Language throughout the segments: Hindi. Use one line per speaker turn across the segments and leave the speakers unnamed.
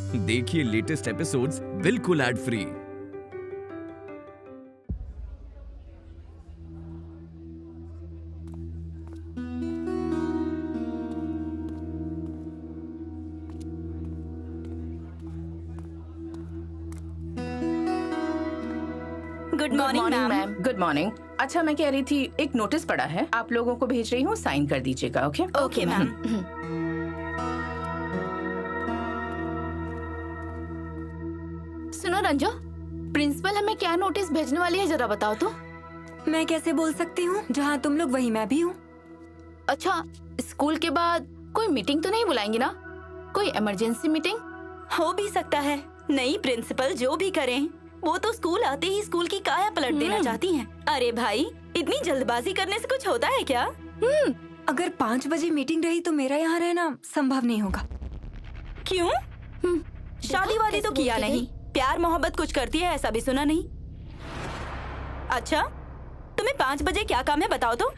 देखिए लेटेस्ट एपिसोड्स बिल्कुल ad free.
Good morning ma'am.
Good morning. अच्छा, मैं कह रही थी एक नोटिस पड़ा है, आप लोगों को भेज रही हूँ, साइन कर दीजिएगा। Okay
okay ma'am.
सुनो रंजो, प्रिंसिपल हमें क्या नोटिस भेजने वाली है, जरा बताओ तो।
मैं कैसे बोल सकती हूँ, जहाँ तुम लोग वहीं मैं भी हूँ।
अच्छा, स्कूल के बाद कोई मीटिंग तो नहीं बुलाएंगी ना? कोई इमरजेंसी मीटिंग?
हो भी सकता है। नई प्रिंसिपल जो भी करें, वो तो स्कूल आते ही स्कूल की काया पलट देना चाहती हैं। अरे भाई, इतनी जल्दबाजी करने से कुछ होता है क्या?
अगर 5 बजे मीटिंग रही तो मेरा यहाँ रहना संभव नहीं होगा।
क्यों? शादी वादी तो किया नहीं, प्यार मोहब्बत कुछ करती है ऐसा भी सुना नहीं। अच्छा, तुम्हें 5 बजे क्या काम है बताओ तो।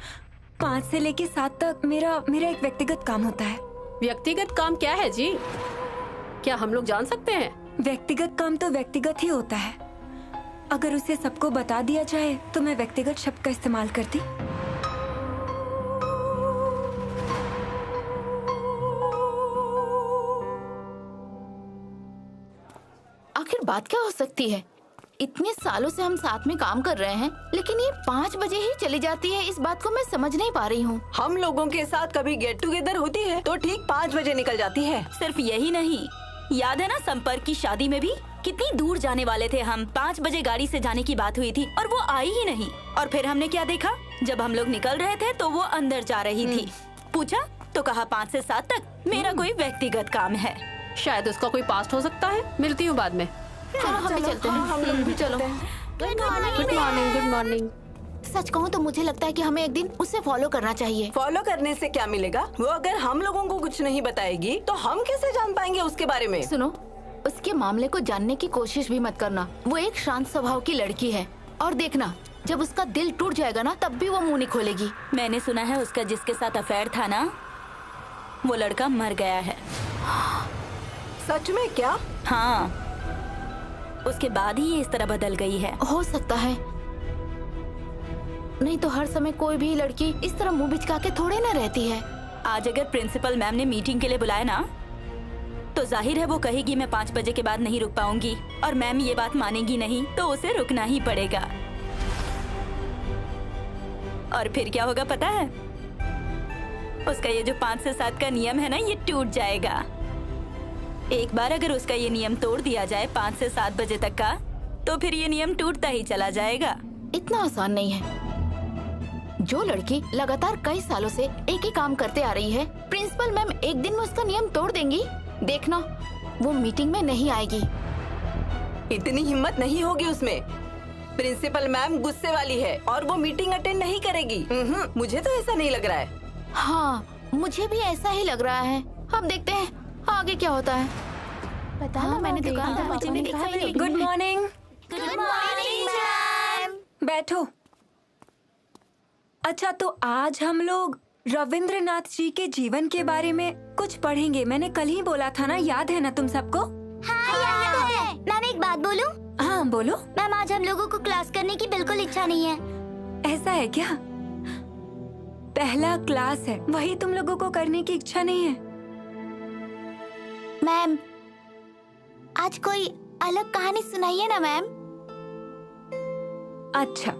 5 से लेके 7 तक मेरा एक व्यक्तिगत काम होता है।
व्यक्तिगत काम क्या है जी? क्या हम लोग जान सकते हैं?
व्यक्तिगत काम तो व्यक्तिगत ही होता है। अगर उसे सबको बता दिया जाए तो मैं व्यक्तिगत शब्द का इस्तेमाल करती।
आखिर बात क्या हो सकती है? इतने सालों से हम साथ में काम कर रहे हैं, लेकिन ये 5 बजे ही चली जाती है। इस बात को मैं समझ नहीं पा रही हूँ।
हम लोगों के साथ कभी गेट टुगेदर होती है तो ठीक 5 बजे निकल जाती है।
सिर्फ यही नहीं, याद है ना संपर्क की शादी में भी कितनी दूर जाने वाले थे हम। 5 बजे गाड़ी से जाने की बात हुई थी और वो आई ही नहीं। और फिर हमने क्या देखा, जब हम लोग निकल रहे थे तो वो अंदर जा रही थी। पूछा तो कहा 5 से 7 तक मेरा कोई व्यक्तिगत काम है।
शायद उसका कोई पास्ट हो सकता है। मिलती हूँ बाद में।
चलो हम भी चलते हैं।
हम लोग भी
चलो।
Good morning. Good morning.
सच कहूँ तो मुझे लगता है कि हमें एक दिन उसे फॉलो करना चाहिए।
फॉलो करने से क्या मिलेगा? वो अगर हम लोगों को कुछ नहीं बताएगी तो हम कैसे जान पाएंगे उसके बारे में?
सुनो, उसके मामले को जानने की कोशिश भी मत करना। वो एक शांत स्वभाव की लड़की है, और देखना जब उसका दिल टूट जाएगा ना, तब भी वो मुंह नहीं खोलेगी।
मैंने सुना है उसका जिसके साथ अफेयर था ना, वो लड़का मर गया है।
सच में? क्या?
हाँ, उसके बाद ही ये इस तरह बदल गई है।
हो सकता है, नहीं तो हर समय कोई भी लड़की इस तरह मुंह बिचका के थोड़े ना रहती है।
आज अगर प्रिंसिपल मैम ने मीटिंग के लिए बुलाया ना, तो जाहिर है वो कहेगी मैं 5 बजे के बाद नहीं रुक पाऊंगी, और मैम ये बात मानेगी नहीं तो उसे रुकना ही पड़ेगा। और फिर क्या होगा पता है? उसका ये जो 5 से 7 का नियम है ना, ये टूट जाएगा। एक बार अगर उसका ये नियम तोड़ दिया जाए 5 से 7 बजे तक का, तो फिर ये नियम टूटता ही चला जाएगा।
इतना आसान नहीं है। जो लड़की लगातार कई सालों से एक ही काम करते आ रही है, प्रिंसिपल मैम एक दिन में उसका नियम तोड़ देंगी। देखना, वो मीटिंग में नहीं आएगी।
इतनी हिम्मत नहीं होगी उसमें। प्रिंसिपल मैम गुस्से वाली है और वो मीटिंग अटेंड नहीं करेगी। मुझे तो ऐसा नहीं लग रहा है।
हाँ, मुझे भी ऐसा ही लग रहा है। अब देखते हैं आगे क्या होता है। पता ना, मैंने दुकानदार मुझे भी दिखाई नहीं।
Good morning.
Good morning ma'am.
बैठो। अच्छा, तो आज हम लोग रविंद्रनाथ जी के जीवन के बारे में कुछ पढ़ेंगे। मैंने कल ही बोला था ना, याद है ना तुम सबको?
हाँ, याद है। मैम एक बात बोलूं?
हाँ बोलो।
मैम आज हम लोगों को क्लास करने की बिल्कुल इच्छा नहीं है।
ऐसा है क्या? पहला क्लास है, वही तुम लोगों को करने की इच्छा नहीं है?
मैम आज कोई अलग कहानी सुनाइए ना मैम।
अच्छा,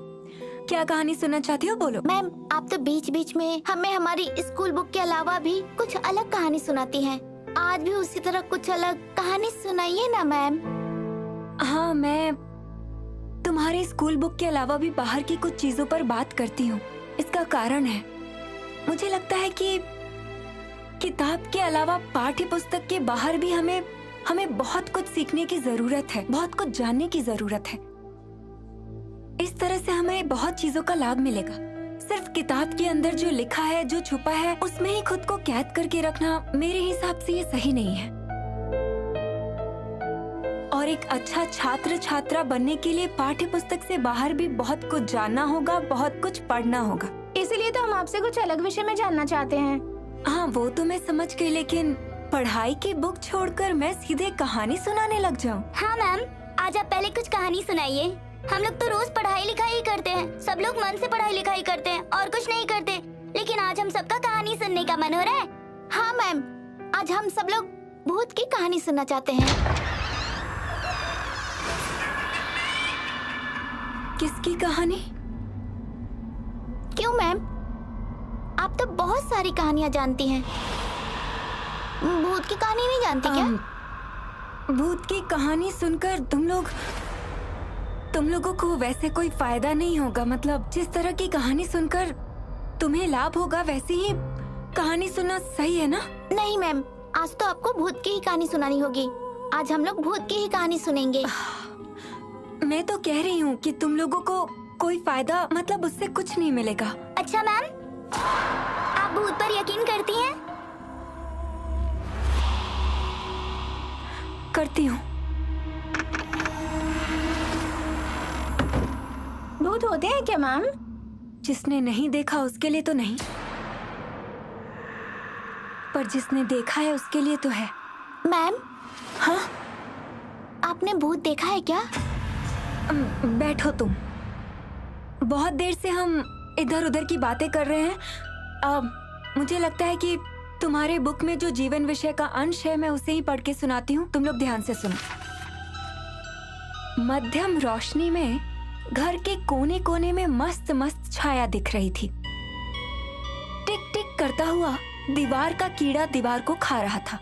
क्या कहानी सुनना चाहती हो, बोलो।
मैम आप तो बीच बीच में हमें हमारी स्कूल बुक के अलावा भी कुछ अलग कहानी सुनाती हैं। आज भी उसी तरह कुछ अलग कहानी सुनाइए ना मैम।
हाँ, मैं तुम्हारे स्कूल बुक के अलावा भी बाहर की कुछ चीजों पर बात करती हूँ। इसका कारण है, मुझे लगता है कि किताब के अलावा पाठ्य पुस्तक के बाहर भी हमें बहुत कुछ सीखने की जरूरत है, बहुत कुछ जानने की जरूरत है। इस तरह से हमें बहुत चीजों का लाभ मिलेगा। सिर्फ किताब के अंदर जो लिखा है, जो छुपा है, उसमें ही खुद को कैद करके रखना मेरे हिसाब से ये सही नहीं है। और एक अच्छा छात्र छात्रा बनने के लिए पाठ्य पुस्तक से बाहर भी बहुत कुछ जानना होगा, बहुत कुछ पढ़ना होगा।
इसीलिए तो हम आपसे कुछ अलग विषय में जानना चाहते हैं।
हाँ, वो तो मैं समझ गई, लेकिन पढ़ाई की बुक छोड़कर मैं सीधे कहानी सुनाने लग जाऊं?
हाँ मैम, आज आप पहले कुछ कहानी सुनाइए। हम लोग तो रोज पढ़ाई लिखाई ही करते हैं, सब लोग मन से पढ़ाई लिखाई करते हैं और कुछ नहीं करते, लेकिन आज हम सबका कहानी सुनने का मन हो रहा है। हाँ मैम, आज हम सब लोग भूत की कहानी सुनना चाहते हैं।
किसकी कहानी?
क्यों मैम, आप तो बहुत सारी कहानियाँ जानती हैं, भूत की कहानी नहीं जानती क्या?
भूत की कहानी सुनकर तुम लोगों को वैसे कोई फायदा नहीं होगा। मतलब जिस तरह की कहानी सुनकर तुम्हें लाभ होगा वैसे ही कहानी सुनना सही है ना?
नहीं मैम, आज तो आपको भूत की ही कहानी सुनानी होगी। आज हम लोग भूत की ही कहानी सुनेंगे।
मैं तो कह रही हूँ कि तुम लोगों को कोई फायदा मतलब उससे कुछ नहीं मिलेगा।
अच्छा मैम, आप भूत पर यकीन करती हैं?
करती हूँ।
भूत होते हैं क्या मैम?
जिसने नहीं देखा उसके लिए तो नहीं, पर जिसने देखा है उसके लिए तो है।
मैम,
हाँ?
आपने भूत देखा है क्या?
बैठो तुम। बहुत देर से हम इधर उधर की बातें कर रहे हैं। मुझे लगता है कि तुम्हारे बुक में जो जीवन विषय का अंश है मैं उसे ही पढ़ के सुनाती हूँ। तुम लोग ध्यान से सुनो। मध्यम रोशनी में घर के कोने कोने में मस्त मस्त छाया दिख रही थी। टिक टिक करता हुआ दीवार का कीड़ा दीवार को खा रहा था।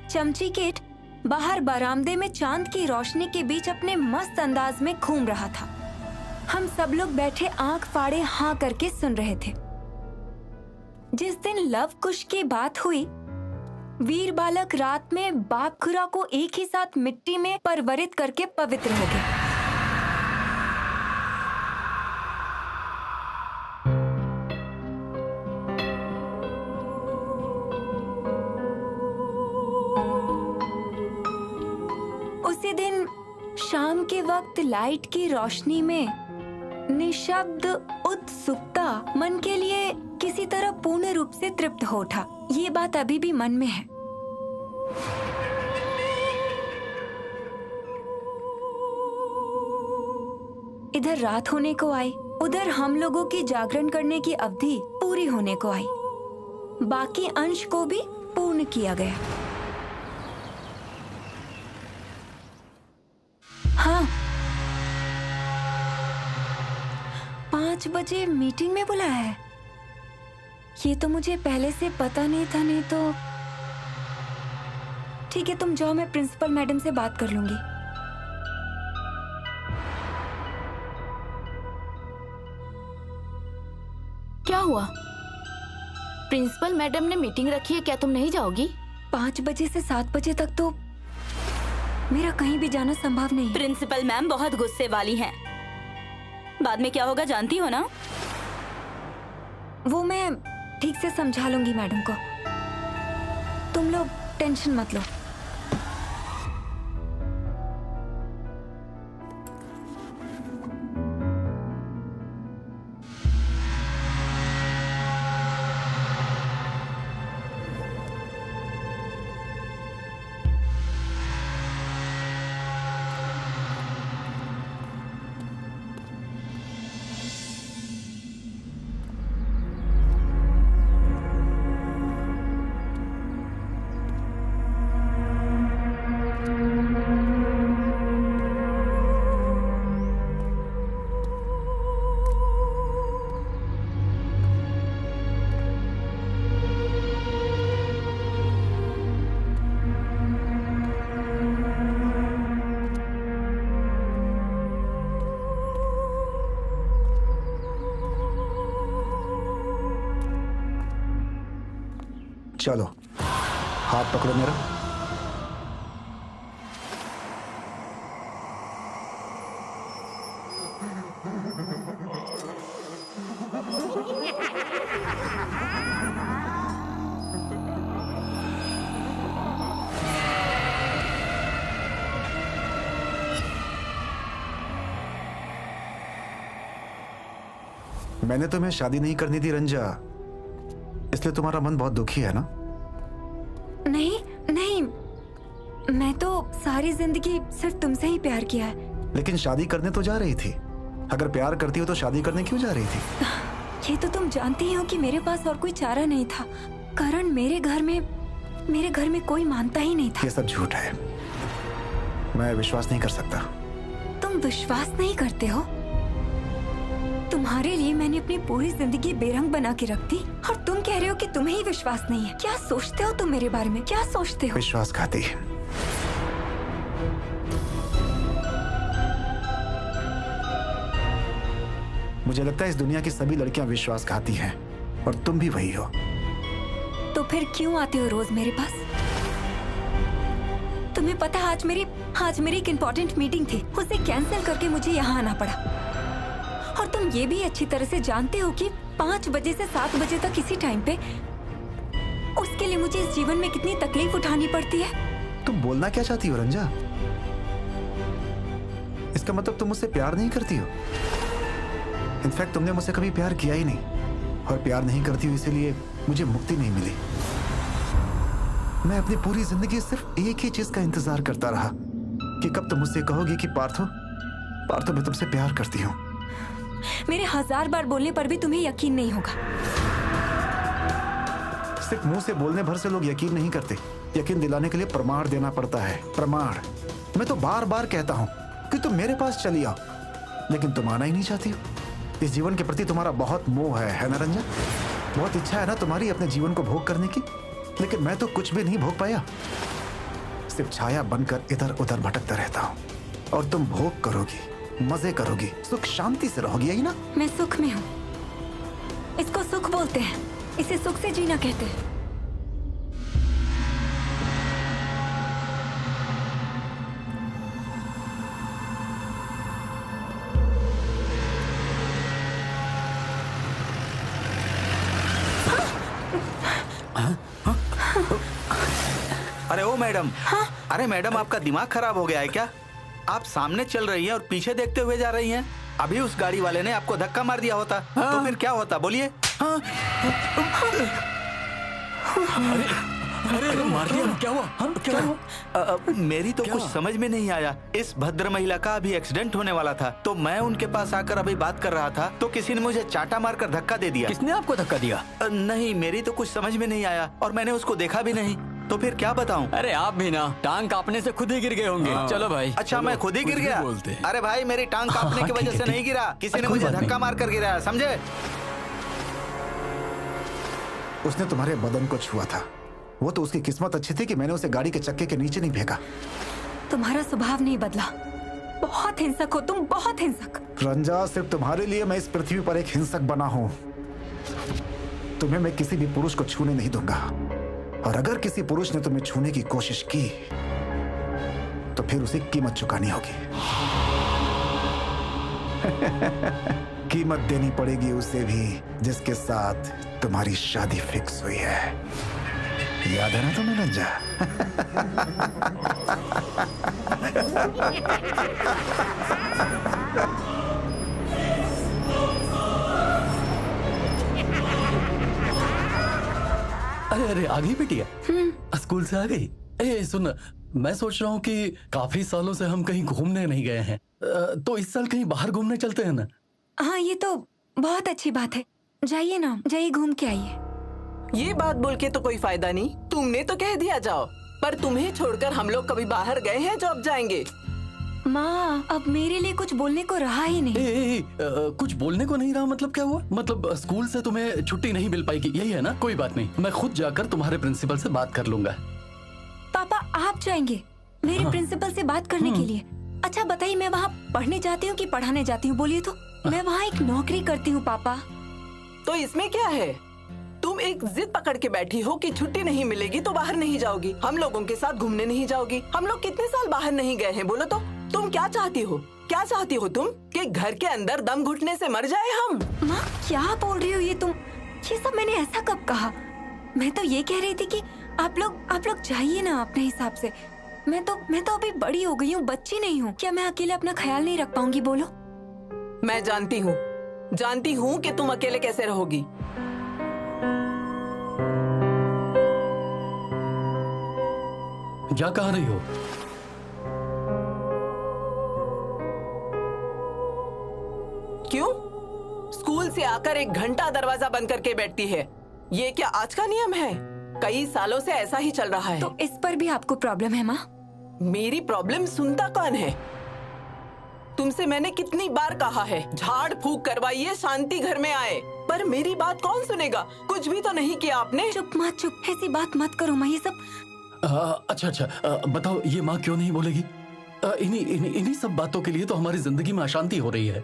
चमची किट बाहर बरामदे में चांद की रोशनी के बीच अपने मस्त अंदाज में घूम रहा था। हम सब लोग बैठे आंख फाड़े हाँ करके सुन रहे थे। जिस दिन लव कुश की बात हुई, वीर बालक रात में बाप खुरा को एक ही साथ मिट्टी में परवरित करके पवित्र हो गए। उसी दिन शाम के वक्त लाइट की रोशनी में निशब्द उत्सुकता मन के लिए किसी तरह पूर्ण रूप से तृप्त हो उठा। ये बात अभी भी मन में है। इधर रात होने को आई, उधर हम लोगों की जागरण करने की अवधि पूरी होने को आई। बाकी अंश को भी पूर्ण किया गया। हाँ, 5 बजे मीटिंग में बुलाया है। ये तो मुझे पहले से पता नहीं था। नहीं तो ठीक है, तुम जाओ, मैं प्रिंसिपल मैडम से बात कर लूंगी।
क्या हुआ? प्रिंसिपल मैडम ने मीटिंग रखी है, क्या तुम नहीं जाओगी?
5 बजे से 7 बजे तक तो मेरा कहीं भी जाना संभव नहीं है।
प्रिंसिपल मैम बहुत गुस्से वाली हैं। बाद में क्या होगा जानती हो ना?
वो मैं ठीक से समझा लूंगी मैडम को। तुम लोग टेंशन मत लो।
चलो, हाथ पकड़ो मेरा। मैंने तुम्हें शादी नहीं करनी थी रंजा, इसलिए तुम्हारा मन बहुत दुखी है ना?
नहीं मैं तो सारी जिंदगी सिर्फ तुमसे ही प्यार किया है।
लेकिन शादी करने तो जा रही थी। अगर प्यार करती हो तो शादी करने क्यों जा रही थी?
ये तो तुम जानती ही हो कि मेरे पास और कोई चारा नहीं था। कारण मेरे घर में कोई मानता ही नहीं था।
ये सब झूठ है, मैं विश्वास नहीं कर सकता।
तुम विश्वास नहीं करते हो? तुम्हारे लिए मैंने अपनी पूरी जिंदगी बेरंग बना के रख दी और तुम कह रहे हो कि तुम्हें ही विश्वास नहीं है। क्या सोचते हो तुम मेरे बारे में? क्या सोचते हो?
विश्वासघाती। मुझे लगता है इस दुनिया की सभी लड़कियां विश्वासघाती हैं और तुम भी वही हो।
तो फिर क्यों आते हो रोज मेरे पास? तुम्हें पता है आज मेरी एक इम्पोर्टेंट मीटिंग थी, उसे कैंसिल करके मुझे यहाँ आना पड़ा। और तुम ये भी अच्छी तरह से जानते हो कि 5 बजे से 7 बजे तक इसी टाइम पे उसके लिए मुझे इस जीवन में कितनी तकलीफ उठानी पड़ती है।
तुम बोलना क्या चाहती हो रंजा? इसका मतलब तुम मुझसे प्यार नहीं करती हो। इनफैक्ट तुमने मुझसे कभी प्यार किया ही नहीं और प्यार नहीं करती हो इसीलिए मुझे मुक्ति नहीं मिली। मैं अपनी पूरी जिंदगी सिर्फ एक ही चीज का इंतजार करता रहा कि कब तुम मुझसे कहोगी कि पार्थो मैं तुमसे प्यार करती हूँ।
मेरे 1000 बार बोलने पर भी तुम्हें यकीन नहीं होगा।
सिर्फ मुंह से बोलने भर से लोग यकीन नहीं करते। यकीन दिलाने के लिए प्रमाण देना पड़ता है। प्रमाण। मैं तो बार बार कहता हूँ कि तुम मेरे पास चली आओ, लेकिन तुम आना ही नहीं चाहती हो। इस जीवन के प्रति तुम्हारा बहुत मोह है ना रंजन? बहुत इच्छा है ना तुम्हारी अपने जीवन को भोग करने की, लेकिन मैं तो कुछ भी नहीं भोग पाया। सिर्फ छाया बनकर इधर उधर भटकता रहता हूँ और तुम भोग करोगी, मजे करोगी, सुख शांति से रहोगी, यही ना?
मैं सुख में हूँ। इसको सुख बोलते हैं, इसे सुख से जीना कहते हैं।
अरे ओ मैडम। अरे मैडम, आपका दिमाग खराब हो गया है क्या? आप सामने चल रही हैं और पीछे देखते हुए जा रही हैं। अभी उस गाड़ी वाले ने आपको धक्का मार दिया होता तो फिर क्या होता, बोलिए?
अरे मार दिया, क्या हुआ? क्या हुआ?
मेरी तो कुछ समझ में नहीं आया। इस भद्र महिला का अभी एक्सीडेंट होने वाला था, तो मैं उनके पास आकर अभी बात कर रहा था तो किसी ने मुझे चाटा मारकर धक्का दे दिया।
किसने आपको धक्का दिया?
नहीं, मेरी तो कुछ समझ में नहीं आया और मैंने उसको देखा भी नहीं, तो फिर क्या बताऊं?
अरे आप भी ना टांग कांपने से खुद ही गिर गए होंगे। चलो भाई।
अच्छा, मैं खुद ही गिर गया? अरे भाई, मेरी टांग कांपने की वजह से नहीं गिरा, किसी ने मुझे धक्का मार कर गिराया, समझे?
उसने तुम्हारे बदन को छुआ था। वो तो उसकी किस्मत अच्छी थी कि मैंने उसे गाड़ी के चक्के के नीचे नहीं फेंका।
तुम्हारा स्वभाव नहीं बदला। बहुत हिंसक हो तुम, बहुत हिंसक।
रंजा, सिर्फ तुम्हारे लिए मैं इस पृथ्वी पर एक हिंसक बना हूँ। तुम्हें मैं किसी भी पुरुष को छूने नहीं दूंगा, और अगर किसी पुरुष ने तुम्हें छूने की कोशिश की तो फिर उसे कीमत चुकानी होगी। कीमत देनी पड़ेगी उसे भी जिसके साथ तुम्हारी शादी फिक्स हुई है। याद है ना तुम्हें रंजा?
अरे आ गई बिटिया? स्कूल से आ गई? ए सुन, मैं सोच रहा हूँ कि काफी सालों से हम कहीं घूमने नहीं गए हैं, तो इस साल कहीं बाहर घूमने चलते हैं ना?
हाँ, ये तो बहुत अच्छी बात है। जाइए ना, जाइए घूम के आइए।
ये बात बोल के तो कोई फायदा नहीं। तुमने तो कह दिया जाओ, पर तुम्हें छोड़कर हम लोग कभी बाहर गए हैं जो अब जाएंगे?
माँ, अब मेरे लिए कुछ बोलने को रहा ही नहीं।
कुछ बोलने को नहीं रहा मतलब क्या हुआ? मतलब स्कूल से तुम्हें छुट्टी नहीं मिल पाएगी, यही है ना? कोई बात नहीं, मैं खुद जाकर तुम्हारे प्रिंसिपल से बात कर लूंगा।
पापा, आप जाएंगे मेरे प्रिंसिपल से बात करने के लिए? अच्छा बताइए, मैं वहाँ पढ़ने जाती हूँ कि पढ़ाने जाती हूँ? बोलिए तो। मैं वहाँ एक नौकरी करती हूँ पापा।
तो इसमें क्या है? तुम एक जिद पकड़ के बैठी हो कि छुट्टी नहीं मिलेगी तो बाहर नहीं जाओगी, हम लोगों के साथ घूमने नहीं जाओगी। हम लोग कितने साल बाहर नहीं गए हैं, बोलो तो। तुम क्या चाहती हो? क्या चाहती हो तुम? कि घर के अंदर दम घुटने से मर जाए हम?
माँ, क्या बोल रही हो ये तुम? ये सब मैंने ऐसा कब कहा? मैं तो ये कह रही थी कि आप लोग जाइए ना अपने हिसाब से। मैं तो अभी बड़ी हो गई हूँ, बच्ची नहीं हूँ। क्या मैं अकेले अपना ख्याल नहीं रख पाऊंगी? बोलो।
मैं जानती हूँ कि तुम अकेले कैसे रहोगी।
जा कहाँ रही हो?
क्यों? स्कूल से आकर 1 घंटा दरवाजा बंद करके बैठती है। ये क्या आज का नियम है? कई सालों से ऐसा ही चल रहा है।
तो इस पर भी आपको प्रॉब्लम है माँ?
मेरी प्रॉब्लम सुनता कौन है? तुमसे मैंने कितनी बार कहा है झाड़ फूक करवाइए, शांति घर में आए, पर मेरी बात कौन सुनेगा? कुछ भी तो नहीं किया आपने।
चुप माँ चुप, ऐसी बात मत करो माँ। ये सब
अच्छा, बताओ ये माँ क्यों नहीं बोलेगी? इन्हीं सब बातों के लिए तो हमारी जिंदगी में अशांति हो रही है।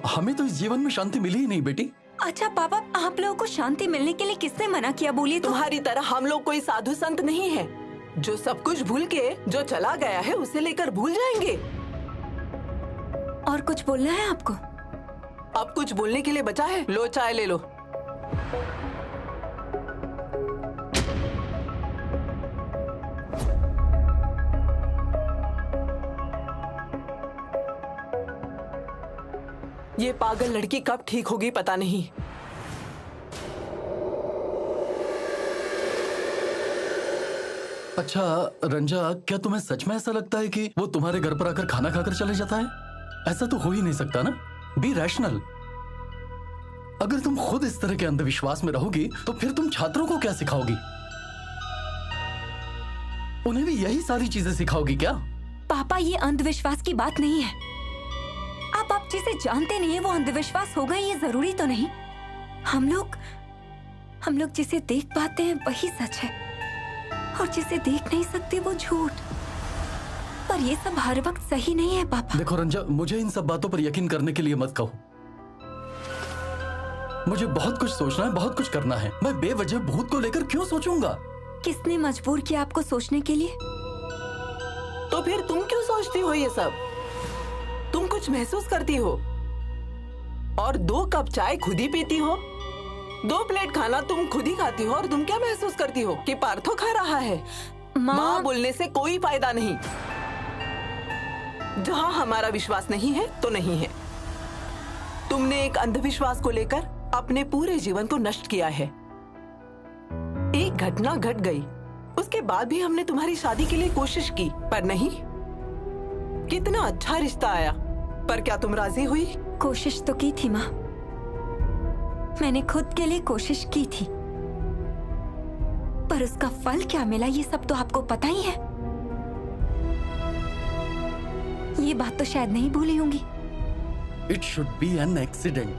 हमें तो इस जीवन में शांति मिली ही नहीं बेटी।
अच्छा पापा, आप लोगों को शांति मिलने के लिए किसने मना किया? बोलिए तो।
तुम्हारी तरह हम लोग कोई साधु संत नहीं है जो सब कुछ भूल के जो चला गया है उसे लेकर भूल जाएंगे।
और कुछ बोलना है आपको?
अब कुछ बोलने के लिए बचा है? लो चाय ले लो। ये पागल लड़की कब ठीक होगी पता नहीं।
अच्छा रंजा, क्या तुम्हें सच में ऐसा लगता है कि वो तुम्हारे घर पर आकर खाना खाकर चले जाता है? ऐसा तो हो ही नहीं सकता ना। B rational. अगर तुम खुद इस तरह के अंधविश्वास में रहोगी तो फिर तुम छात्रों को क्या सिखाओगी? उन्हें भी यही सारी चीजें सिखाओगी क्या?
पापा ये अंधविश्वास की बात नहीं है। आप जिसे जानते नहीं है वो अंधविश्वास होगा ये जरूरी तो नहीं। हम लोग जिसे देख पाते हैं वही सच है और जिसे देख नहीं सकते वो झूठ। पर ये सब हर वक्त सही नहीं है पापा।
देखो रंजा, मुझे इन सब बातों पर यकीन करने के लिए मत कहो। मुझे बहुत कुछ सोचना है, बहुत कुछ करना है। मैं बेवजह भूत को लेकर क्यों सोचूंगा?
किसने मजबूर किया आपको सोचने के लिए?
तो फिर तुम क्यों सोचती हो ये सब? तुम कुछ महसूस करती हो और 2 कप चाय खुद ही पीती हो, 2 प्लेट खाना तुम खुद ही खाती हो और तुम क्या महसूस करती हो कि पार्थो खा रहा है? माँ बोलने से कोई फायदा नहीं। जहाँ हमारा विश्वास नहीं है तो नहीं है। तुमने एक अंधविश्वास को लेकर अपने पूरे जीवन को नष्ट किया है। एक घटना घट गई, उसके बाद भी हमने तुम्हारी शादी के लिए कोशिश की पर नहीं। कितना अच्छा रिश्ता आया, पर क्या तुम राजी हुई?
कोशिश तो की थी माँ, मैंने खुद के लिए कोशिश की थी, पर उसका फल क्या मिला ये सब तो आपको पता ही है। ये बात तो शायद नहीं भूली होंगी।
It should be an accident.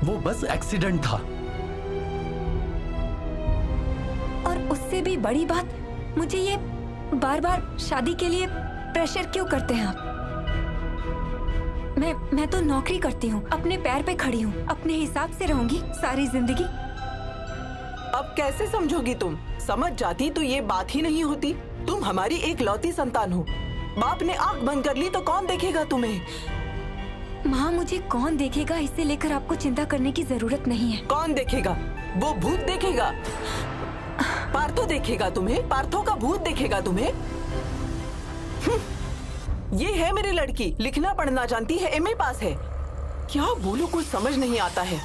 वो बस एक्सीडेंट था।
और उससे भी बड़ी बात, मुझे ये बार बार शादी के लिए प्रेशर क्यों करते हैं आप? मैं तो नौकरी करती हूँ, अपने पैर पे खड़ी हूँ, अपने हिसाब से रहूंगी सारी जिंदगी।
अब कैसे समझोगी तुम? समझ जाती तो ये बात ही नहीं होती। तुम हमारी एक लौती संतान हो। बाप ने आंख बंद कर ली तो कौन देखेगा तुम्हें?
माँ मुझे कौन देखेगा इसे लेकर आपको चिंता करने की जरूरत नहीं है।
कौन देखेगा? वो भूत देखेगा। पार्थो देखेगा तुम्हें, पार्थो का भूत देखेगा तुम्हें। ये है मेरी लड़की, लिखना पढ़ना जानती है, एमए पास है। क्या बोलूं कुछ समझ नहीं आता है।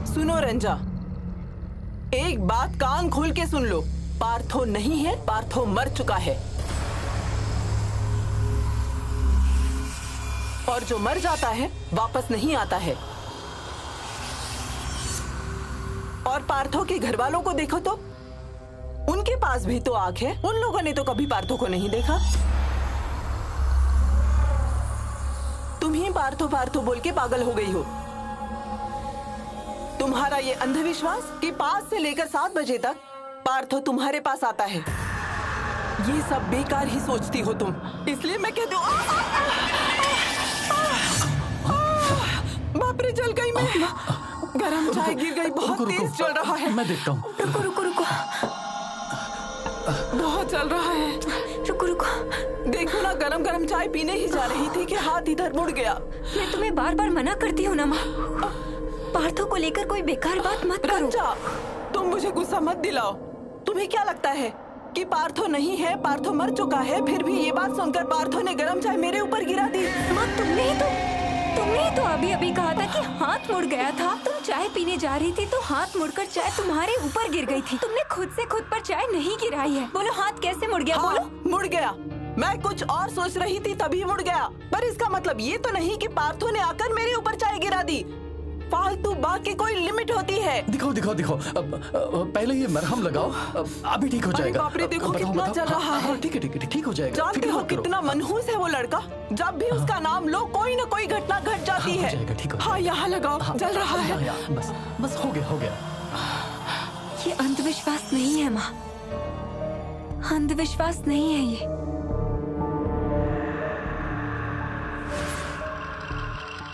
सुनो रंजा, एक बात कान खोल के सुन लो। पार्थो नहीं है, पार्थो मर चुका है। और जो मर जाता है वापस नहीं आता है। और पार्थो के घर वालों को देखो तो उनके पास भी तो आंख है। उन लोगों ने तो कभी पार्थो को नहीं देखा। तुम ही पार्थो पार्थो बोल के पागल हो गई हो। तुम्हारा ये अंधविश्वास कि 5 से लेकर 7 बजे तक पार्थो तुम्हारे पास आता है, ये सब बेकार ही सोचती हो तुम। इसलिए मैं कहती हूँ बाप रे, जल गई मैं। गरम चाय गिर गई, बहुत तेज चल रहा है।
मैं देखता हूँ।
रुको रुको रुको,
बहुत चल रहा है।
रुको रुको,
देखो ना, गरम गरम चाय पीने ही जा रही थी कि हाथ इधर मुड़ गया।
मैं तुम्हें बार बार मना करती हूँ ना माँ, पार्थो को लेकर कोई बेकार बात मत करो।
रंजा, तुम मुझे गुस्सा मत दिलाओ। तुम्हें क्या लगता है कि पार्थो नहीं है, पार्थो मर चुका है? फिर भी ये बात सुनकर पार्थो ने गरम चाय मेरे ऊपर गिरा दी।
माँ तुमने ही तो तुमने तो अभी अभी कहा था कि हाथ मुड़ गया था। तुम चाय पीने जा रही थी तो हाथ मुड़कर चाय तुम्हारे ऊपर गिर गई थी। तुमने खुद से खुद पर चाय नहीं गिराई है। बोलो हाथ कैसे मुड़ गया?
हाँ,
बोलो।
मुड़ गया। मैं कुछ और सोच रही थी तभी मुड़ गया। पर इसका मतलब ये तो नहीं कि पार्थो ने आकर मेरे ऊपर चाय गिरा दी। फालतू बात की कोई लिमिट होती है।
दिखाओ दिखाओ दिखाओ। पहले ये मरहम लगाओ, अभी ठीक हो जाएगा।
बाप रे, देखो
बताओ,
कितना
बताओ।
जल रहा है।
ठीक है ठीक है, ठीक हो जाएगा।
जानते
फिक्र
हो
मत करो।
कितना मनहूस है वो लड़का। जब भी उसका नाम लो कोई न कोई घटना घट जाती
हो
है।
जाएगा, ठीक हो
हाँ, यहाँ लगाओ। जल रहा है।
यहाँ, बस बस हो गया हो गया।
ये अंधविश्वास नहीं है माँ, अंधविश्वास नहीं है ये।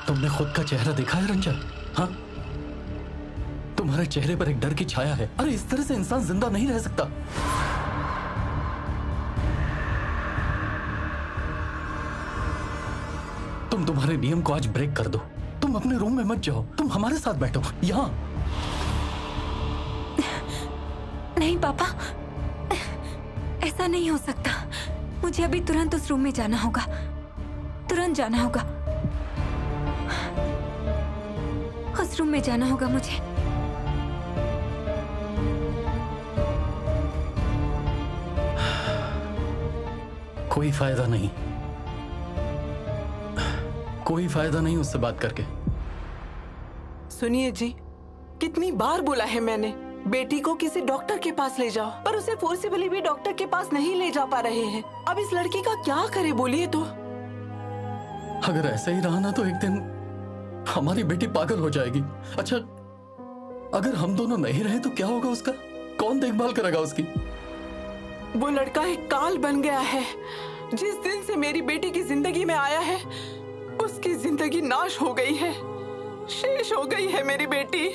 तुमने खुद का चेहरा देखा है रंजा? हाँ, तुम्हारे चेहरे पर एक डर की छाया है। अरे इस तरह से इंसान जिंदा नहीं रह सकता। तुम तुम्हारे नियम को आज ब्रेक कर दो। तुम अपने रूम में मत जाओ, तुम हमारे साथ बैठो यहाँ।
नहीं पापा, ऐसा नहीं हो सकता। मुझे अभी तुरंत उस रूम में जाना होगा, तुरंत जाना होगा। उस रूम में जाना होगा मुझे।
कोई फायदा नहीं, कोई फायदा नहीं उससे बात करके।
सुनिए जी, कितनी बार बोला है मैंने बेटी को किसी डॉक्टर के पास ले जाओ, पर उसे फोर्सिबली भी डॉक्टर के पास नहीं ले जा पा रहे हैं। अब इस लड़की का क्या करे बोलिए तो।
अगर ऐसा ही रहा ना तो एक दिन हमारी बेटी पागल हो जाएगी। अच्छा, अगर हम दोनों नहीं रहे तो क्या होगा उसका? कौन देखभाल करेगा उसकी?
वो लड़का एक काल बन गया है। जिस दिन से मेरी बेटी की जिंदगी में आया है उसकी जिंदगी नाश हो गई है, शेष हो गई है मेरी बेटी।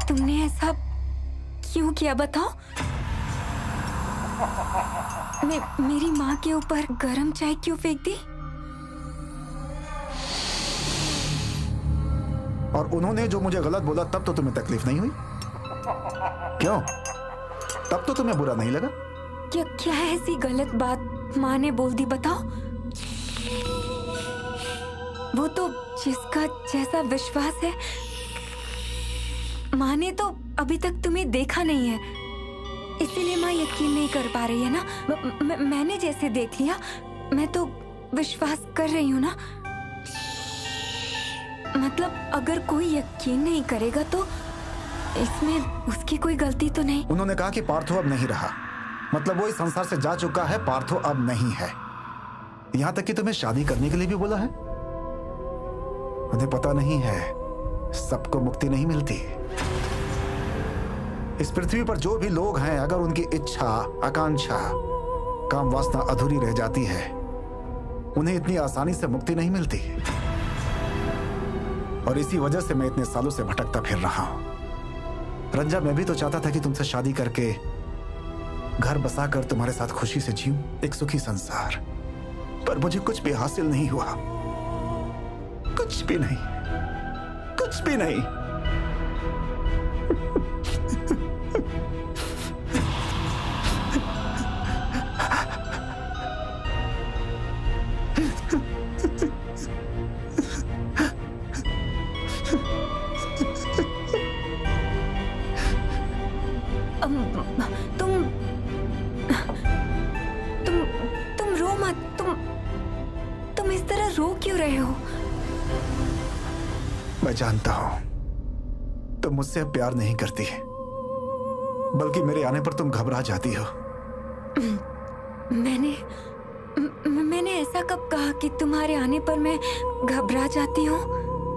तुमने ऐसा क्यों किया बताओ? मेरी माँ के ऊपर गरम चाय क्यों फेंक दी?
और उन्होंने जो मुझे गलत बोला तब तो तुम्हें तकलीफ नहीं हुई? क्यों? तब तो तुम्हें बुरा नहीं लगा?
क्या ऐसी गलत बात माँ ने बोल दी बताओ? वो तो जिसका जैसा विश्वास है, माँ ने तो अभी तक तुम्हें देखा नहीं है, इसीलिए माँ यकीन नहीं कर पा रही है ना। मैंने जैसे देख लिया, मैं तो विश्वास कर रही हूँ ना। मतलब अगर कोई यकीन नहीं करेगा तो इसमें उसकी कोई गलती तो नहीं।
उन्होंने कहा कि पार्थो अब नहीं रहा, मतलब वो इस संसार से जा चुका है, पार्थो अब नहीं है। यहाँ तक कि तुम्हें शादी करने के लिए भी बोला है। उन्हें पता नहीं है सबको मुक्ति नहीं मिलती। इस पृथ्वी पर जो भी लोग हैं, अगर उनकी इच्छा, आकांक्षा, काम वासना अधूरी रह जाती है, उन्हें इतनी आसानी से मुक्ति नहीं मिलती। और इसी वजह से मैं इतने सालों से भटकता फिर रहा हूं। रंजा, मैं भी तो चाहता था कि तुमसे शादी करके घर बसाकर तुम्हारे साथ खुशी से जीऊं, एक सुखी संसार। पर मुझे कुछ भी हासिल नहीं हुआ, कुछ भी नहीं, कुछ भी नहीं।
तुम रो मत। तुम इस तरह रो क्यों रहे हो?
मैं जानता हूं तुम मुझसे अब प्यार नहीं करती, बल्कि मेरे आने पर तुम घबरा जाती हो।
मैंने ऐसा कब कहा कि तुम्हारे आने पर मैं घबरा जाती हूँ?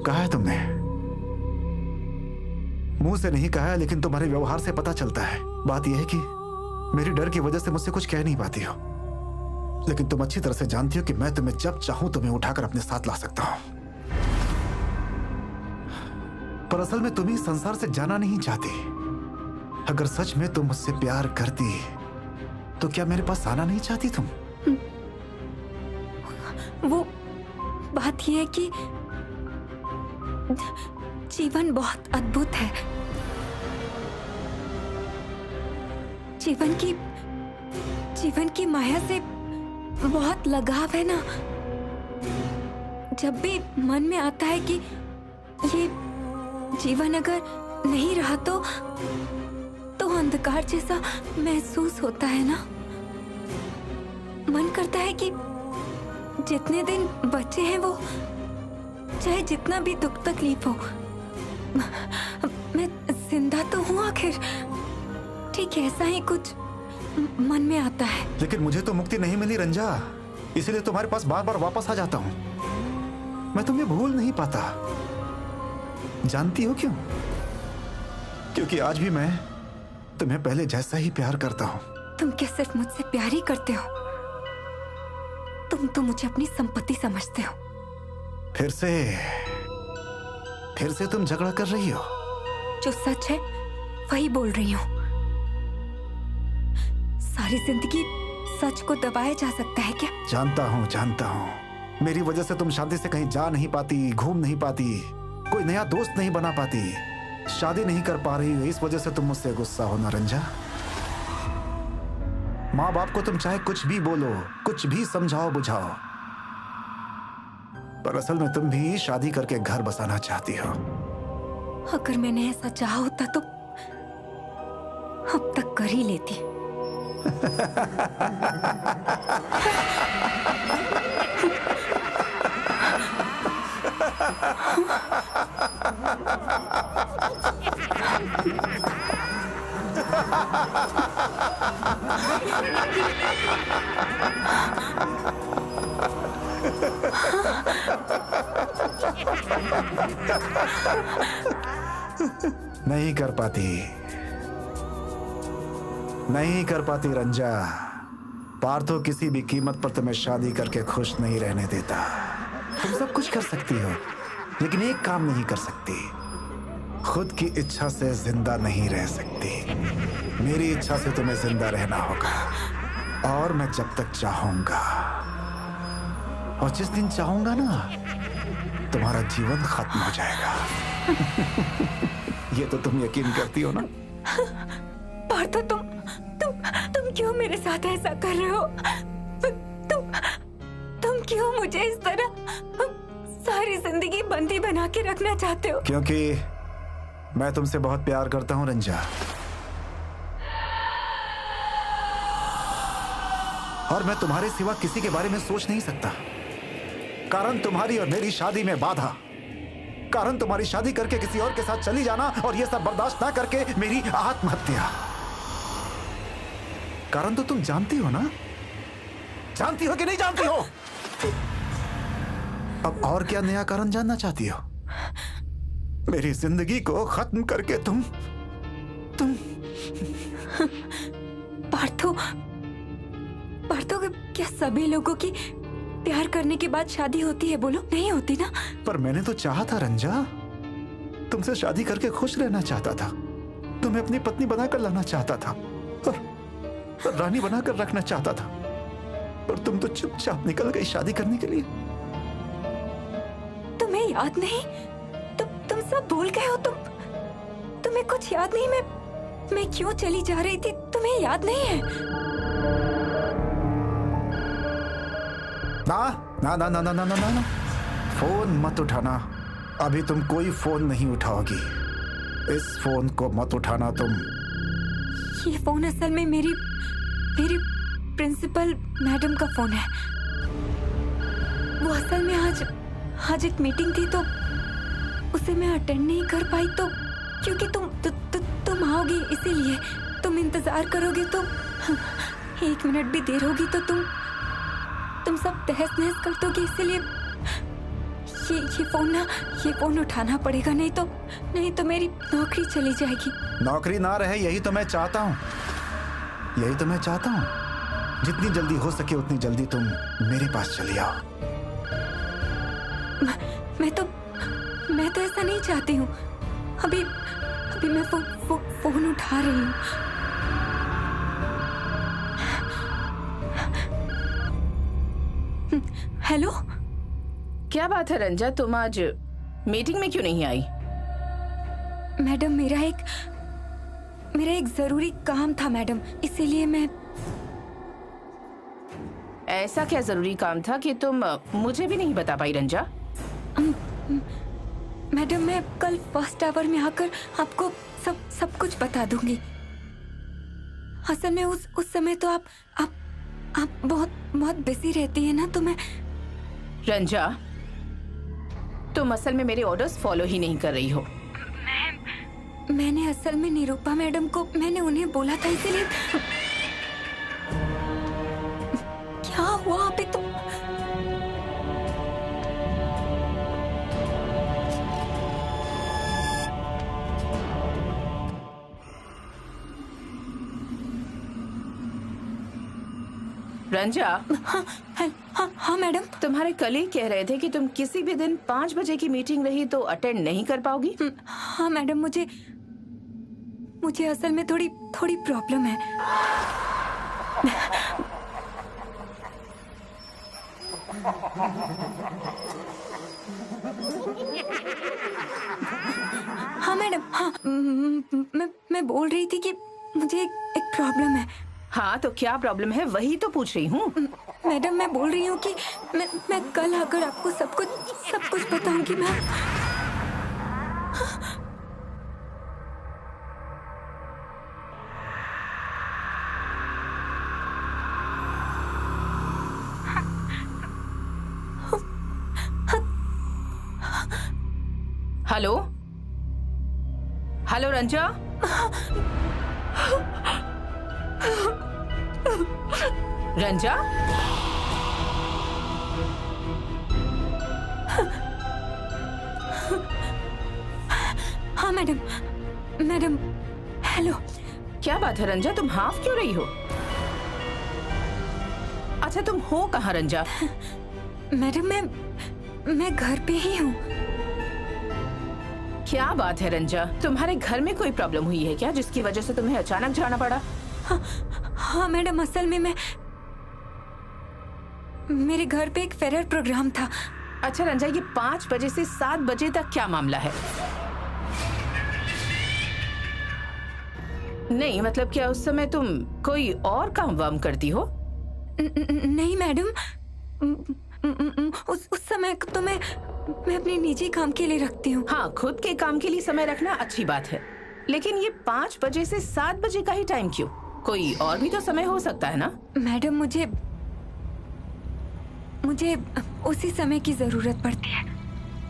कहा है तुमने, मुंह से नहीं कहा है, लेकिन तुम्हारे व्यवहार से पता चलता है। बात यह है कि मेरी डर की वजह से मुझसे कुछ कह नहीं पाती हो, लेकिन तुम अच्छी तरह से जानती हो कि मैं तुम्हें जब चाहूं तुम्हें उठाकर अपने साथ ला सकता हूं। पर असल में तुम ही संसार से जाना नहीं चाहती। अगर सच में तुम मुझसे प्यार करती तो क्या मेरे पास आना नहीं चाहती तुम?
वो बात यह है कि जीवन बहुत अद्भुत है। जीवन की माया से बहुत लगाव है ना। जब भी मन में आता है कि ये जीवन अगर नहीं रहा तो अंधकार जैसा महसूस होता है ना। मन करता है कि जितने दिन बचे हैं वो चाहे जितना भी दुख तकलीफ हो, मैं जिंदा तो हूँ आखिर। ठीक है, ऐसा ही कुछ मन में आता है।
लेकिन मुझे तो मुक्ति नहीं मिली रंजा, इसलिए तुम्हारे पास बार बार वापस आ जाता हूँ। मैं तुम्हें भूल नहीं पाता। जानती हो क्यों? क्योंकि आज भी मैं तुम्हें पहले जैसा ही प्यार करता हूँ।
तुम क्या सिर्फ मुझसे प्यार ही करते हो? तुम तो मुझे अपनी संपत्ति समझते हो।
फिर से तुम झगड़ा कर रही हो।
जो सच है वही बोल रही हूँ। सारी जिंदगी सच को दबाया जा सकता है क्या? जानता
हूँ। मेरी वजह से तुम शादी से कहीं जा नहीं पाती, घूम नहीं पाती, कोई नया दोस्त नहीं बना पाती, शादी नहीं कर पा रही हो। इस वजह से तुम मुझसे गुस्सा हो ना रंजा? माँ बाप को तुम चाहे कुछ भी बोलो, कुछ भी समझाओ बुझाओ, पर असल में तुम भी शादी करके घर बसाना चाहती हो।
अगर मैंने ऐसा चाहा होता तो अब तक कर ही लेती।
नहीं कर पाती रंजा। पार्थो किसी भी कीमत पर तुम्हें शादी करके खुश नहीं रहने देता। तुम सब कुछ कर सकती हो, लेकिन एक काम नहीं कर सकती, खुद की इच्छा से जिंदा नहीं रह सकती। मेरी इच्छा से तुम्हें जिंदा रहना होगा, और मैं जब तक चाहूंगा, और जिस दिन चाहूंगा ना, तुम्हारा जीवन खत्म हो जाएगा। ये तो तुम यकीन करती हो ना?
पार्थो, तुम क्यों मेरे साथ ऐसा कर रहे हो? तुम क्यों मुझे इस तरह सारी जिंदगी बंदी बना के रखना चाहते हो?
क्योंकि मैं तुमसे बहुत प्यार करता हूं रंजा, और मैं तुम्हारे सिवा किसी के बारे में सोच नहीं सकता। कारण तुम्हारी और मेरी शादी में बाधा, कारण तुम्हारी शादी करके किसी और के साथ चली जाना, और ये सब बर्दाश्त ना करके मेरी आत्महत्या। कारण तो तुम जानती हो ना? जानती हो कि नहीं जानती हो? अब और क्या नया कारण जानना चाहती हो? मेरी जिंदगी को खत्म करके तुम
पार्थो, क्या सभी लोगों की प्यार करने के बाद शादी होती है? बोलो, नहीं होती ना?
पर मैंने तो चाहा था रंजा, तुमसे शादी करके खुश रहना चाहता था, तुम्हें अपनी पत्नी बनाकर लाना चाहता था, और रानी बनाकर रखना चाहता था, पर तुम तो चुपचाप निकल गई शादी करने के लिए।
तुम्हें याद नहीं? तुम सब भूल गए हो? तुम्हें कुछ याद नहीं? मैं क्यों चली जा रही थी, तुम्हें याद नहीं है?
ना, फोन मत उठाना। अभी तुम कोई फोन नहीं उठाओगी। इस फोन को मत उठाना तुम।
ये फोन असल में मेरी प्रिंसिपल मैडम का फोन है। वो असल में आज एक मीटिंग थी तो उसे मैं अटेंड नहीं कर पाई, तो क्योंकि तुम आओगी इसीलिए। तुम इंतजार करोगे तो 1 मिनट भी देर होगी तो तुम सब तहस नहस कर दोगे, इसीलिए ये फोन उठाना पड़ेगा, नहीं तो मेरी नौकरी चली जाएगी।
नौकरी ना रहे यही तो मैं चाहता हूँ, यही तो मैं चाहता हूँ। जितनी जल्दी हो सके उतनी जल्दी तुम मेरे पास चली आओ।
मैं तो ऐसा नहीं चाहती हूँ। अभी मैं फोन उठा रही हूँ। हेलो,
क्या बात है रंजा, तुम आज मीटिंग में क्यों नहीं आई?
मैडम, मेरा एक जरूरी काम था मैडम, इसीलिए मैं।
ऐसा क्या जरूरी काम था कि तुम मुझे भी नहीं बता पाई रंजा?
मैडम, मैं कल फर्स्ट आवर में आकर आपको सब कुछ बता दूंगी। असल में उस समय तो आप बहुत बिजी रहती है ना, तो मैं।
रंजा, तुम असल में मेरे ऑर्डर्स फॉलो ही नहीं कर रही हो।
मैंने असल में निरूपा मैडम को, मैंने उन्हें बोला था, इसीलिए। क्या हुआ अभी तो?
रंजा।
हाँ मैडम।
तुम्हारे कलीग कह रहे थे कि तुम किसी भी दिन 5 बजे की मीटिंग रही तो अटेंड नहीं कर पाओगी।
हाँ मैडम, मुझे असल में थोड़ी प्रॉब्लम है। हाँ मैडम, हाँ मैं बोल रही थी कि मुझे एक प्रॉब्लम है।
हाँ, तो क्या प्रॉब्लम है वही तो पूछ रही हूँ।
मैडम, मैं बोल रही हूँ कि मैं कल आकर आपको सब कुछ बताऊंगी मैम।
हेलो हेलो रंजा। रंजा,
हाँ मैडम। हेलो।
क्या बात है रंजा, तुम हाफ क्यों रही हो? अच्छा, तुम हो कहाँ रंजा?
मैडम, मैं घर पे ही हूँ।
क्या बात है रंजा, तुम्हारे घर में कोई प्रॉब्लम हुई है क्या, जिसकी वजह से तुम्हें अचानक जाना पड़ा?
हाँ मैडम, असल में मेरे घर पे एक फेयर प्रोग्राम था।
अच्छा रंजा, ये 5 बजे से 7 बजे तक क्या मामला है? नहीं मतलब क्या उस समय तुम कोई और काम वाम करती हो?
नहीं मैडम, उस समय तो मैं अपने निजी काम के लिए रखती हूँ।
हाँ, खुद के काम के लिए समय रखना अच्छी बात है, लेकिन ये 5 बजे से 7 बजे का ही टाइम क्यों? कोई और भी तो समय हो सकता है ना?
मैडम, मुझे उसी समय की जरूरत पड़ती है।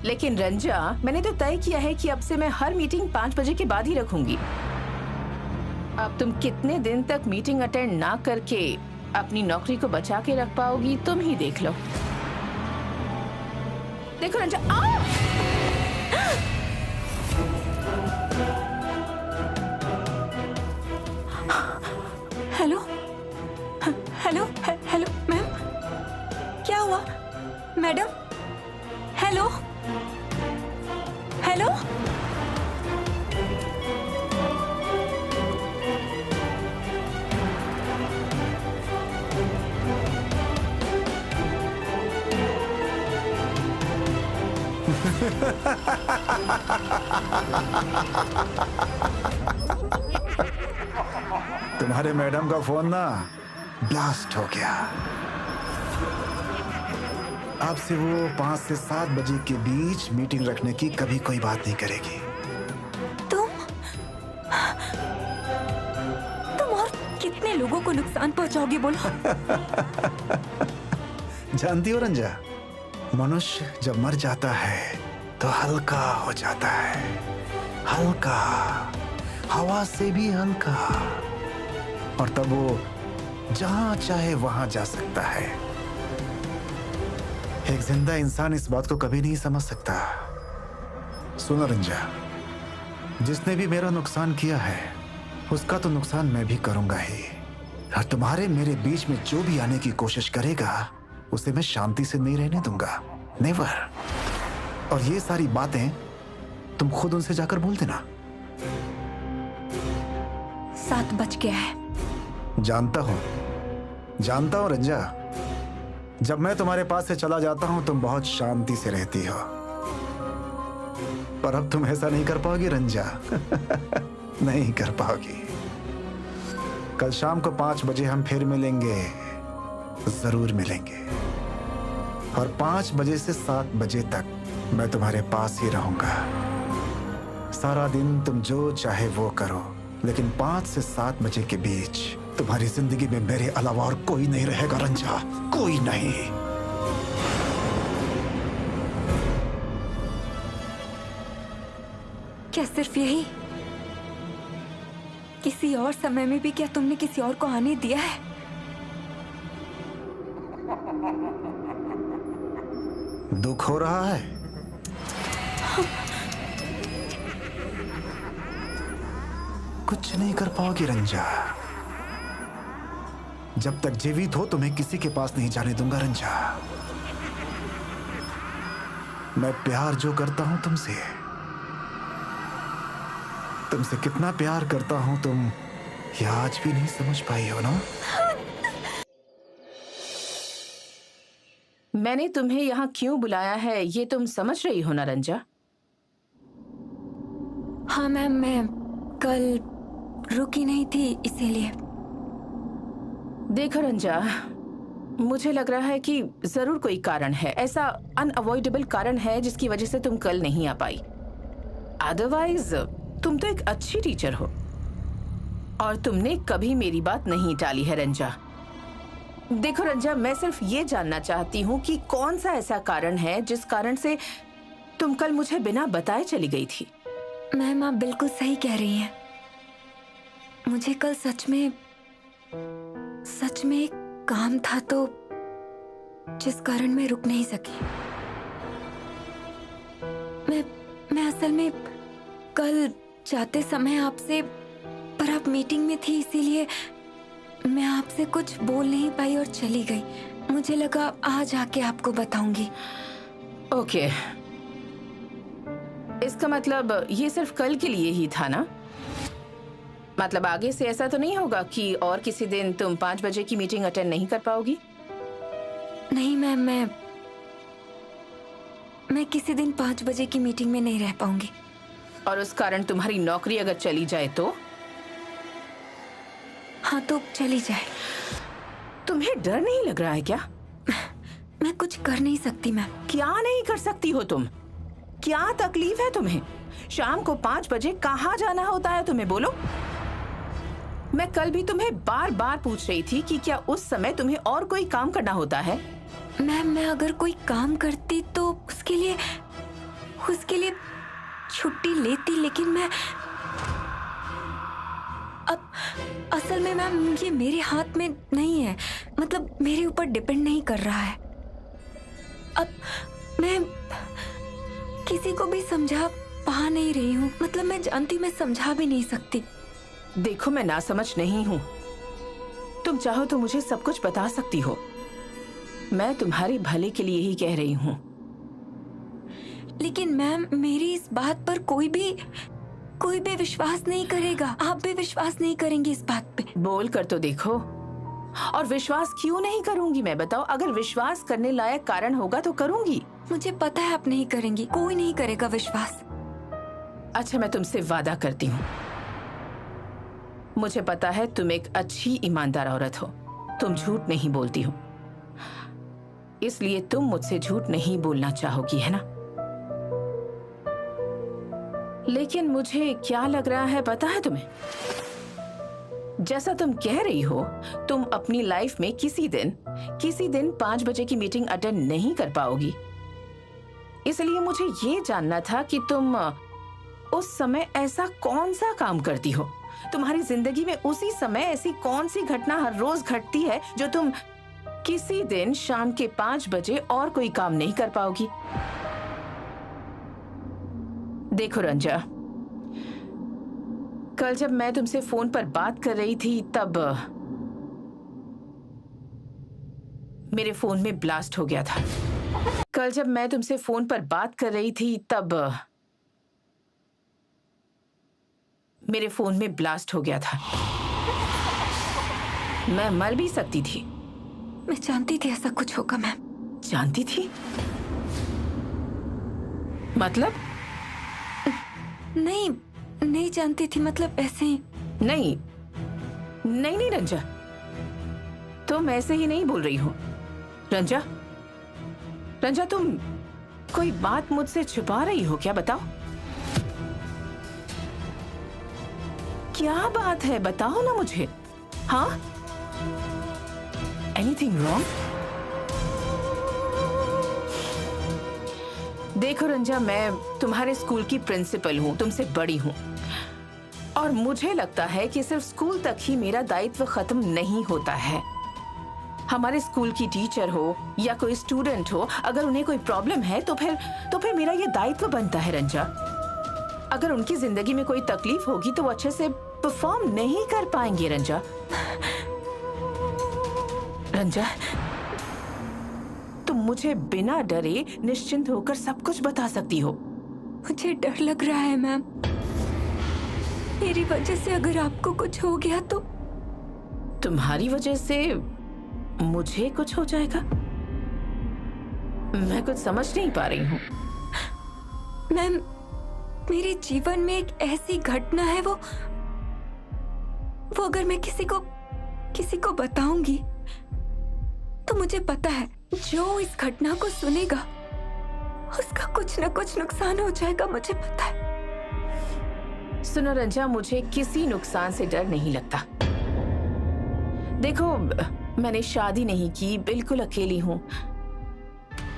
लेकिन रंजा, मैंने तो तय किया है कि अब से मैं हर मीटिंग 5 बजे के बाद ही रखूंगी। अब तुम कितने दिन तक मीटिंग अटेंड ना करके अपनी नौकरी को बचा के रख पाओगी, तुम ही देख लो। देखो रंजा,
हेलो मैम, क्या हुआ मैडम? हेलो।
तुम्हारे मैडम का फोन ना ब्लास्ट हो गया। अब से वो 5 से 7 बजे के बीच मीटिंग रखने की कभी कोई बात नहीं करेगी।
तुम लोगों को नुकसान पहुंचाओगे बोलो?
जानती हो रंजा, मनुष्य जब मर जाता है तो हल्का हो जाता है, हल्का, हवा से भी हल्का, और तब वो जहां चाहे वहां जा सकता है। एक जिंदा इंसान इस बात को कभी नहीं समझ सकता। सुनो रंजा, जिसने भी मेरा नुकसान किया है उसका तो नुकसान मैं भी करूंगा ही, और तुम्हारे मेरे बीच में जो भी आने की कोशिश करेगा उसे मैं शांति से नहीं रहने दूंगा, नेवर। और ये सारी बातें तुम खुद उनसे जाकर बोल देना।
7 बज गया है।
जानता हूं रंजा, जब मैं तुम्हारे पास से चला जाता हूं तुम बहुत शांति से रहती हो, पर अब तुम ऐसा नहीं कर पाओगी रंजा। नहीं कर पाओगी। कल शाम को 5 बजे हम फिर मिलेंगे, जरूर मिलेंगे, और 5 बजे से 7 बजे तक मैं तुम्हारे पास ही रहूंगा। सारा दिन तुम जो चाहे वो करो, लेकिन 5 से 7 बजे के बीच तुम्हारी जिंदगी में मेरे अलावा और कोई नहीं रहेगा रंजा, कोई नहीं।
क्या सिर्फ यही? किसी और समय में भी क्या तुमने किसी और को आने दिया है?
दुख हो रहा है? कुछ नहीं कर पाओगी रंजा। जब तक जीवित हो तुम्हें किसी के पास नहीं जाने दूंगा रंजा। मैं प्यार जो करता हूं तुमसे कितना प्यार करता हूं तुम ये आज भी नहीं समझ पाई हो ना?
मैंने तुम्हें यहाँ क्यों बुलाया है ये तुम समझ रही हो ना रंजा?
हाँ मैम, मैं कल रुकी नहीं थी इसीलिए।
देखो रंजा, मुझे लग रहा है कि जरूर कोई कारण है, ऐसा अनअवॉइडेबल कारण है जिसकी वजह से तुम कल नहीं आ पाई। अदरवाइज तुम तो एक अच्छी टीचर हो और तुमने कभी मेरी बात नहीं टाली है रंजा। देखो रंजा, मैं सिर्फ ये जानना चाहती हूँ कि कौन सा ऐसा कारण है जिस कारण से तुम कल मुझे बिना बताए चली गई थी।
मैम आप बिल्कुल सही कह रही हैं। मुझे कल सच में एक काम था तो जिस कारण मैं रुक नहीं सकी। मैं असल में कल जाते समय आपसे, पर आप मीटिंग में थी इसीलिए मैं आपसे कुछ बोल नहीं पाई और चली गई। मुझे लगा आज आके आपको बताऊंगी।
ओके, इसका मतलब ये सिर्फ कल के लिए ही था ना? मतलब आगे से ऐसा तो नहीं होगा कि और किसी दिन तुम 5 बजे की मीटिंग अटेंड नहीं कर पाओगी?
नहीं मैम, मैं किसी दिन 5 बजे की मीटिंग में नहीं रह पाऊंगी।
और उस कारण तुम्हारी नौकरी अगर चली जाए तो?
हाँ तो चली जाए।
तुम्हें डर नहीं लग रहा है क्या?
मैं कुछ कर नहीं सकती मैम।
क्या नहीं कर सकती हो तुम? क्या तकलीफ है तुम्हें? शाम को 5 बजे कहाँ जाना होता है तुम्हें, बोलो? मैं कल भी तुम्हें बार बार पूछ रही थी कि क्या उस समय तुम्हें और कोई काम करना होता है?
मैम मैं अगर कोई काम करती तो उसके लिए छुट्टी लेती, लेकिन मैं अब असल में मैम ये मेरे हाथ में नहीं है, मतलब मेरे ऊपर डिपेंड नहीं कर रहा है। अब मैं किसी को भी समझा पा नहीं रही हूँ, मतलब मैं जानती मैं समझा भी नहीं सकती।
देखो मैं ना समझ नहीं हूँ, तुम चाहो तो मुझे सब कुछ बता सकती हो, मैं तुम्हारे भले के लिए ही कह रही हूँ।
लेकिन मैम मेरी इस बात पर कोई भी विश्वास नहीं करेगा, आप भी विश्वास नहीं करेंगी इस बात पे।
बोल कर तो देखो। और विश्वास क्यों नहीं करूंगी मैं, बताओ? अगर विश्वास करने लायक कारण होगा तो करूंगी।
मुझे पता है आप नहीं करेंगी, कोई नहीं करेगा विश्वास।
अच्छा मैं तुमसे वादा करती हूँ, मुझे पता है तुम एक अच्छी ईमानदार औरत हो, तुम झूठ नहीं बोलती हो, इसलिए तुम मुझसे झूठ नहीं बोलना चाहोगी, है ना? लेकिन मुझे क्या लग रहा है पता है तुम्हें? जैसा तुम कह रही हो, तुम अपनी लाइफ में किसी दिन 5 बजे की मीटिंग अटेंड नहीं कर पाओगी। इसलिए मुझे ये जानना था कि तुम उस समय ऐसा कौन सा काम करती हो। तुम्हारी जिंदगी में उसी समय ऐसी कौन सी घटना हर रोज घटती है जो तुम किसी दिन शाम के 5 बजे और कोई काम नहीं कर पाओगी। देखो रंजा, कल जब मैं तुमसे फोन पर बात कर रही थी तब मेरे फोन में ब्लास्ट हो गया था। कल जब मैं तुमसे फोन पर बात कर रही थी तब मेरे फोन में ब्लास्ट हो गया था। मैं मर भी सकती थी।
मैं जानती थी ऐसा कुछ होगा मैम।
जानती थी? मतलब?
नहीं जानती थी, मतलब ऐसे ही।
नहीं रंजा, तुम ऐसे ही नहीं बोल रही हो। रंजा, तुम कोई बात मुझसे छुपा रही हो क्या? बताओ, क्या बात है? बताओ ना मुझे। हाँ? Anything wrong? देखो रंजा, मैं तुम्हारे स्कूल की प्रिंसिपल हूँ, तुमसे बड़ी हूँ, और मुझे लगता है कि सिर्फ स्कूल तक ही मेरा दायित्व खत्म नहीं होता है। हमारे स्कूल की टीचर हो या कोई स्टूडेंट हो, अगर उन्हें कोई प्रॉब्लम है तो फिर मेरा ये दायित्व बनता है रंजा। अगर उनकी जिंदगी में कोई तकलीफ होगी तो वो अच्छे से परफॉर्म नहीं कर पाएंगे रंजा। तुम मुझे बिना डरे निश्चिंत होकर सब कुछ बता सकती हो।
मुझे डर लग रहा है मैम, मेरी वजह से अगर आपको कुछ हो गया तो।
तुम्हारी वजह से मुझे कुछ हो जाएगा? मैं कुछ समझ नहीं पा रही हूँ।
मैम, मेरे जीवन में एक ऐसी घटना है, वो अगर मैं किसी को बताऊंगी तो मुझे पता है जो इस घटना को सुनेगा उसका कुछ न कुछ नुकसान हो जाएगा, मुझे पता है।
सुनो रंजा, मुझे किसी नुकसान से डर नहीं लगता। देखो, मैंने शादी नहीं की, बिल्कुल अकेली हूँ,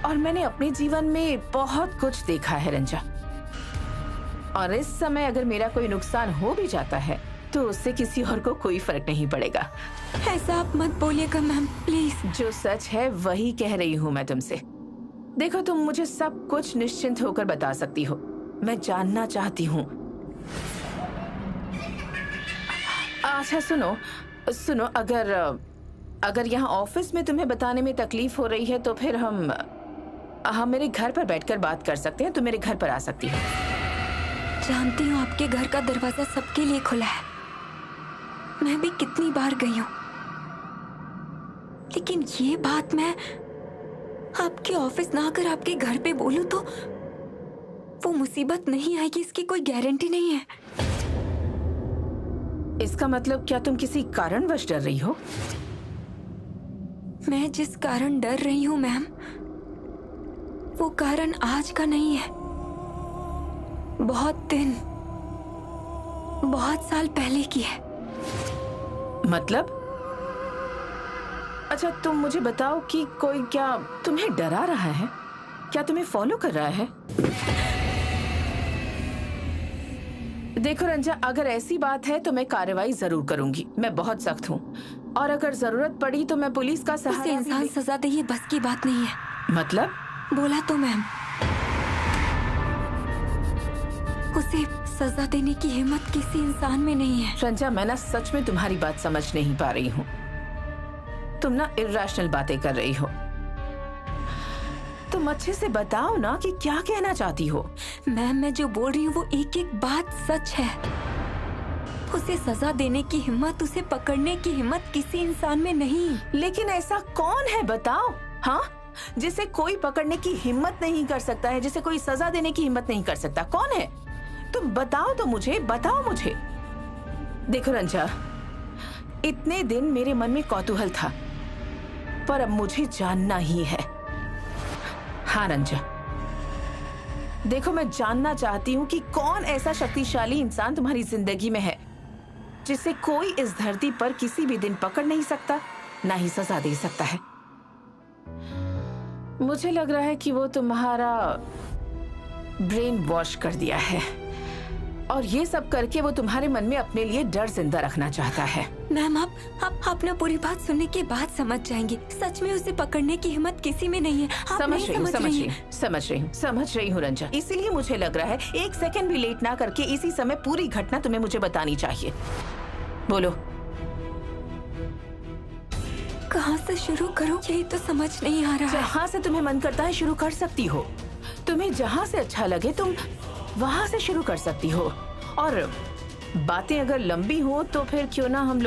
और मैंने अपने जीवन में बहुत कुछ देखा है रंजा। और इस समय अगर मेरा कोई नुकसान हो भी जाता है तो उससे किसी और को कोई फर्क नहीं पड़ेगा।
ऐसा आप मत बोलिएगा मैम, प्लीज।
जो सच है वही कह रही हूँ मैं तुमसे। देखो, तुम मुझे सब कुछ निश्चिंत होकर बता सकती हो, मैं जानना चाहती हूँ। अच्छा सुनो, अगर यहाँ ऑफिस में तुम्हें बताने में तकलीफ हो रही है तो फिर हम मेरे घर पर बैठकर बात कर सकते हैं। तुम मेरे घर पर आ सकती हो।
जानती हूँ आपके घर का दरवाजा सबके लिए खुला है, मैं भी कितनी बार गई हूँ, लेकिन ये बात मैं आपके ऑफिस ना आकर आपके घर पे बोलूं तो वो मुसीबत नहीं आएगी, इसकी कोई गारंटी नहीं है।
इसका मतलब क्या तुम किसी कारणवश डर रही हो?
मैं जिस कारण डर रही हूँ मैम, वो कारण आज का नहीं है, बहुत साल पहले की है।
मतलब? अच्छा, तुम मुझे बताओ कि कोई क्या तुम्हें डरा रहा है? क्या तुम्हें फॉलो कर रहा है? देखो रंजा, अगर ऐसी बात है तो मैं कार्रवाई जरूर करूंगी। मैं बहुत सख्त हूँ, और अगर जरूरत पड़ी तो मैं पुलिस का सहारा।
उसे इंसान सजा दे, ये बस की बात नहीं है।
मतलब?
बोला तो मैम, उसे सजा देने की हिम्मत किसी इंसान में नहीं है।
रंजा, मैं ना सच में तुम्हारी बात समझ नहीं पा रही हूँ। तुम ना इर्रेशनल बातें कर रही हो। तुम अच्छे से बताओ ना कि क्या कहना चाहती हो।
मैम, मैं जो बोल रही हूँ वो एक एक बात सच है। उसे सजा देने की हिम्मत, उसे पकड़ने की हिम्मत किसी इंसान में नहीं।
लेकिन ऐसा कौन है बताओ? हाँ, जिसे कोई पकड़ने की हिम्मत नहीं कर सकता है, जिसे कोई सजा देने की हिम्मत नहीं कर सकता, कौन है? तुम बताओ तो मुझे, बताओ मुझे। देखो रंजा, इतने दिन मेरे मन में कौतूहल था, पर अब मुझे जानना ही है। हाँ रंजा, देखो, मैं जानना चाहती हूँ कि कौन ऐसा शक्तिशाली इंसान तुम्हारी जिंदगी में है जिसे कोई इस धरती पर किसी भी दिन पकड़ नहीं सकता, ना ही सजा दे सकता है। मुझे लग रहा है कि वो तुम्हारा ब्रेन वॉश कर दिया है और ये सब करके वो तुम्हारे मन में अपने लिए डर जिंदा रखना चाहता है।
मैम आप अपना पूरी बात सुनने के बाद समझ जाएंगी। सच में उसे पकड़ने की हिम्मत किसी में नहीं है। आप नहीं
समझ रही हूँ रंजा। इसीलिए मुझे लग रहा है 1 सेकंड भी लेट ना करके इसी समय पूरी घटना तुम्हें मुझे बतानी चाहिए। बोलो।
कहाँ से शुरू करूं यही तो समझ नहीं आ रहा है।
जहाँ से तुम्हें मन करता है शुरू कर सकती हो। तुम्हें जहाँ से अच्छा लगे तुम वहाँ से शुरू कर सकती हो। और बातें अगर लंबी हो तो फिर क्यों ना हम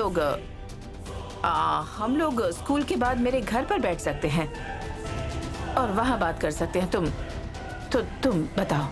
लोग स्कूल के बाद मेरे घर पर बैठ सकते हैं और वहाँ बात कर सकते हैं। तुम बताओ।